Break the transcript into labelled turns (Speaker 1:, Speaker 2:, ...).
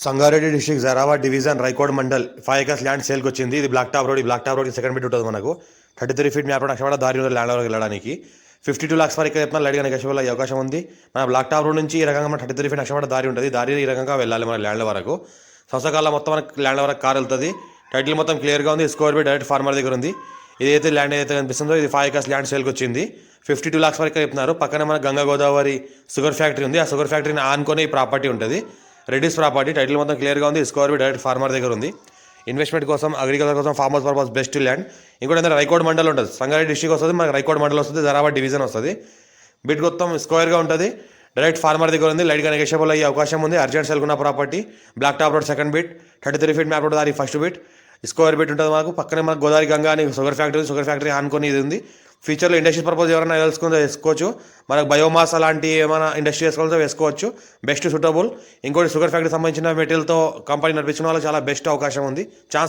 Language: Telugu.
Speaker 1: Sangareddy district Zaheerabad division Raikode mandal 5 acres land సేల్కి వచ్చింది. ఇది బ్లాక్ టాప్ రోడ్. ఈ black top road second bit ఉంటుంది. మనకు 33 ఫీట్ మ్యాప్ అక్షర దారి ఉంది ల్యాండ్ వరకు వెళ్ళడానికి. 52 lakhs వరకు చెప్తున్నా. లైట్గా నెగోషియబుల్ అయ్యే అవకాశం ఉంది. మన బ్లాక్ టాప్ రోడ్ నుంచి ఈ రకంగా మన 33 ఫీట్ అక్షర దారి ఉంటుంది. దారి ఈ రకంగా వెళ్ళాలి మన ల్యాండ్ వరకు. సంవత్సరాల మొత్తం మనకి ల్యాండ్ వరకు కార్ వెళ్తుంది. టైటిల్ మొత్తం క్లియర్గా ఉంది. స్కోర్ బి డైరెక్ట్ ఫార్మర్ దగ్గర ఉంది. ఇదైతే ల్యాండ్ ఏదైతే కనిపిస్తుందో ఇది 5 ఎకర్స్ ల్యాండ్ సేల్కి వచ్చింది. 52 lakhs వరకు చెప్తున్నారు. పక్కన మన గంగా గోదావరి షుగర్ ఫ్యాక్టరీ ఉంది. ఆ షుగర్ ఫ్యాక్టరీని ఆనుకొని ఈ ప్రాపర్టీ ఉంటుంది. రెడ్డిస్ ప్రాపర్టీ. టైటిల్ మొత్తం క్లియర్గా ఉంది. స్కోర్ బి డైరెక్ట్ ఫార్మర్ దగ్గర ఉంది. ఇన్వెస్ట్మెంట్ కోసం, అగ్రికల్చర్ కోసం, ఫార్మర్స్ పర్పస్ బెస్ట్ ల్యాండ్. ఇంకోటి ఏంటంటే రైకోడ్ మండల్ ఉంటుంది. సంగారెడ్డి డిస్ట్రిక్ట్ వస్తుంది, మనకి రైకోడ్ మండల్ వస్తుంది, జరాబాద్ డివిజన్ వస్తుంది. బిట్ మొత్తం స్క్వేర్గా ఉంటుంది. డైరెక్ట్ ఫార్మర్ దగ్గర ఉంది. లైట్గా నెగోషియబుల్ అయ్యే అవకాశం ఉంది. అర్జెంట్ సెల్కున్న property. Black top road second bit, 33 feet map road దారి ఫస్ట్ బిట్. స్క్వేర్ బిట్ ఉంటుంది మనకు. పక్కనే మనకు గోదావరి గంగా అని షుగర్ ఫ్యాక్టరీ ఆనుకొని ఇది ఉంది. ఫ్యూచర్లో ఇండస్ట్రీ పర్పస్ ఎవరైనా తెలుసుకుంటే వేసుకోవచ్చు. మనకు బయోమాస్ అలాంటి ఏమైనా ఇండస్ట్రీ వేసుకోవాలంటే వేసుకోవచ్చు. Best suitable. ఇంకోటి షుగర్ ఫ్యాక్టరీ సంబంధించిన మెటీరియల్తో కంపెనీ నడిపించిన వాళ్ళు చాలా బెస్ట్ అవకాశం ఉంది. ఛాన్స్